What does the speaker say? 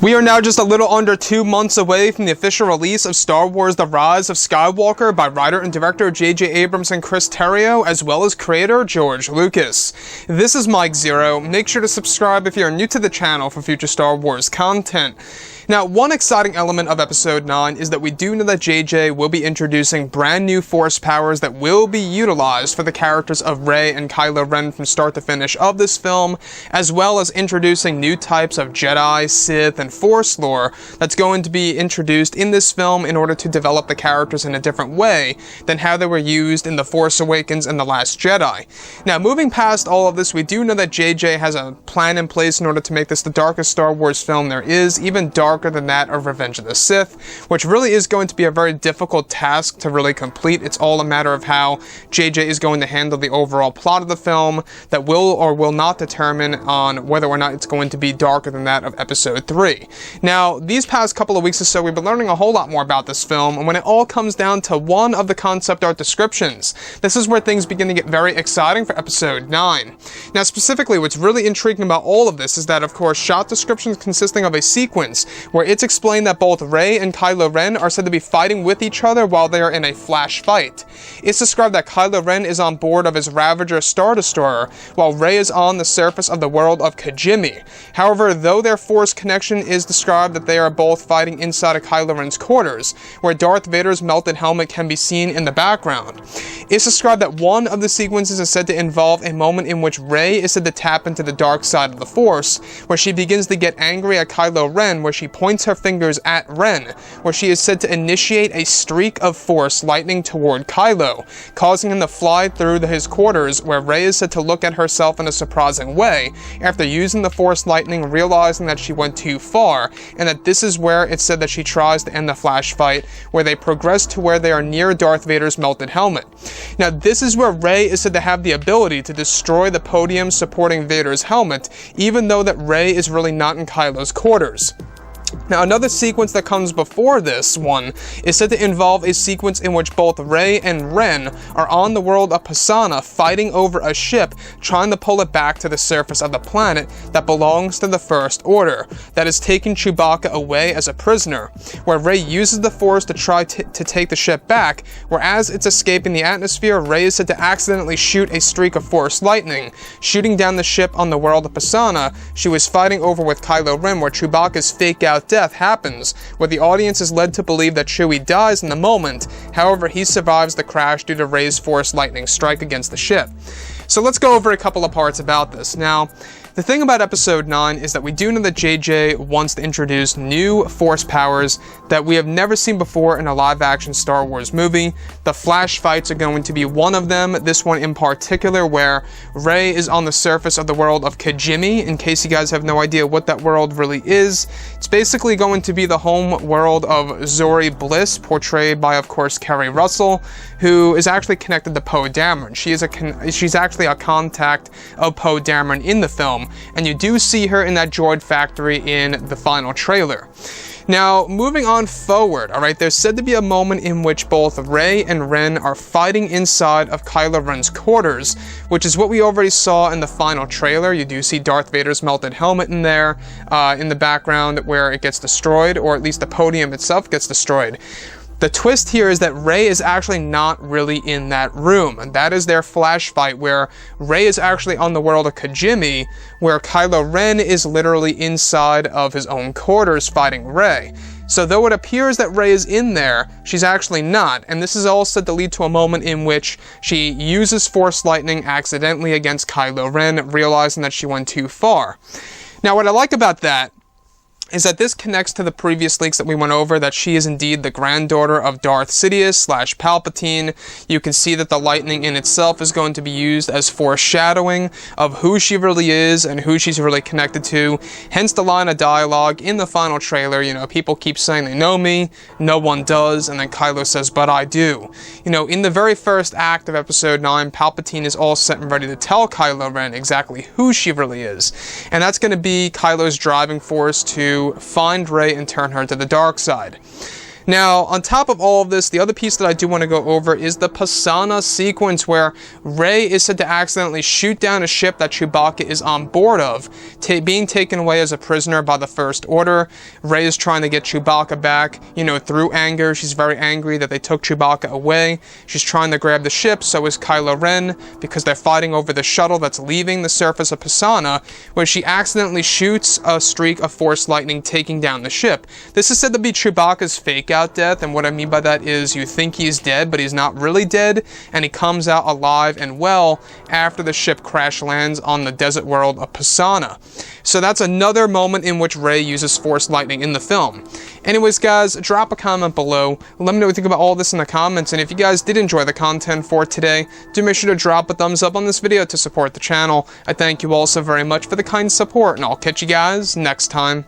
We are now just a little under 2 months away from the official release of Star Wars The Rise of Skywalker by writer and director J.J. Abrams and Chris Terrio, as well as creator George Lucas. This is Mike Zero. Make sure to subscribe if you are new to the channel for future Star Wars content. Now, one exciting element of Episode 9 is that we do know that JJ will be introducing brand new Force powers that will be utilized for the characters of Rey and Kylo Ren from start to finish of this film, as well as introducing new types of Jedi, Sith, and Force lore that's going to be introduced in this film in order to develop the characters in a different way than how they were used in The Force Awakens and The Last Jedi. Now, moving past all of this, we do know that JJ has a plan in place in order to make this the darkest Star Wars film there is, even darker than that of Revenge of the Sith, which really is going to be a very difficult task to really complete. It's all a matter of how JJ is going to handle the overall plot of the film that will or will not determine on whether or not it's going to be darker than that of Episode 3. Now, these past couple of weeks or so, we've been learning a whole lot more about this film, and when it all comes down to one of the concept art descriptions, this is where things begin to get very exciting for Episode 9. Now, specifically, what's really intriguing about all of this is that, of course, shot descriptions consisting of a sequence where it's explained that both Rey and Kylo Ren are said to be fighting with each other while they are in a flash fight. It's described that Kylo Ren is on board of his Ravager Star Destroyer, while Rey is on the surface of the world of Kijimi. However, though their Force connection is described that they are both fighting inside of Kylo Ren's quarters, where Darth Vader's melted helmet can be seen in the background. It's described that one of the sequences is said to involve a moment in which Rey is said to tap into the dark side of the Force, where she begins to get angry at Kylo Ren, where she points her fingers at Ren, where she is said to initiate a streak of Force lightning toward Kylo, causing him to fly through his quarters, where Rey is said to look at herself in a surprising way, after using the Force lightning, realizing that she went too far, and that this is where it's said that she tries to end the flash fight, where they progress to where they are near Darth Vader's melted helmet. Now, this is where Rey is said to have the ability to destroy the podium supporting Vader's helmet, even though that Rey is really not in Kylo's quarters. Now, another sequence that comes before this one is said to involve a sequence in which both Rey and Ren are on the world of Pasaana fighting over a ship, trying to pull it back to the surface of the planet that belongs to the First Order, that is taking Chewbacca away as a prisoner, where Rey uses the Force to try to take the ship back, whereas it's escaping the atmosphere, Rey is said to accidentally shoot a streak of Force lightning, shooting down the ship on the world of Pasaana she was fighting over with Kylo Ren, where Chewbacca's fake-out death happens, where the audience is led to believe that Chewie dies in the moment. However, he survives the crash due to Rey's Force lightning strike against the ship. So let's go over a couple of parts about this. Now, the thing about Episode 9 is that we do know that JJ wants to introduce new Force powers that we have never seen before in a live-action Star Wars movie. The flash fights are going to be one of them, this one in particular, where Rey is on the surface of the world of Kijimi. In case you guys have no idea what that world really is, it's basically going to be the home world of Zori Bliss, portrayed by, of course, Kerry Russell, who is actually connected to Poe Dameron. She's actually a contact of Poe Dameron in the film, and you do see her in that droid factory in the final trailer. Now, moving on forward, alright, there's said to be a moment in which both Rey and Ren are fighting inside of Kylo Ren's quarters, which is what we already saw in the final trailer. You do see Darth Vader's melted helmet in there, in the background where it gets destroyed, or at least the podium itself gets destroyed. The twist here is that Rey is actually not really in that room, and that is their flash fight where Rey is actually on the world of Kijimi, where Kylo Ren is literally inside of his own quarters fighting Rey. So though it appears that Rey is in there, she's actually not, and this is all said to lead to a moment in which she uses Force lightning accidentally against Kylo Ren, realizing that she went too far. Now, what I like about that is that this connects to the previous leaks that we went over, that she is indeed the granddaughter of Darth Sidious / Palpatine. You can see that the lightning in itself is going to be used as foreshadowing of who she really is and who she's really connected to. Hence the line of dialogue in the final trailer, you know, people keep saying they know me, no one does, and then Kylo says, but I do. You know, in the very first act of Episode 9, Palpatine is all set and ready to tell Kylo Ren exactly who she really is. And that's going to be Kylo's driving force to find Rey and turn her to the dark side. Now, on top of all of this, the other piece that I do want to go over is the Pisana sequence, where Rey is said to accidentally shoot down a ship that Chewbacca is on board of, being taken away as a prisoner by the First Order. Rey is trying to get Chewbacca back, you know, through anger. She's very angry that they took Chewbacca away. She's trying to grab the ship, so is Kylo Ren, because they're fighting over the shuttle that's leaving the surface of Pisana, where she accidentally shoots a streak of Force lightning, taking down the ship. This is said to be Chewbacca's fake-out death, and what I mean by that is you think he's dead, but he's not really dead, and he comes out alive and well after the ship crash lands on the desert world of Pisana. So that's another moment in which Rey uses Force lightning in the film. Anyways, guys, drop a comment below. Let me know what you think about all this in the comments, and if you guys did enjoy the content for today, do make sure to drop a thumbs up on this video to support the channel. I thank you all so very much for the kind support, and I'll catch you guys next time.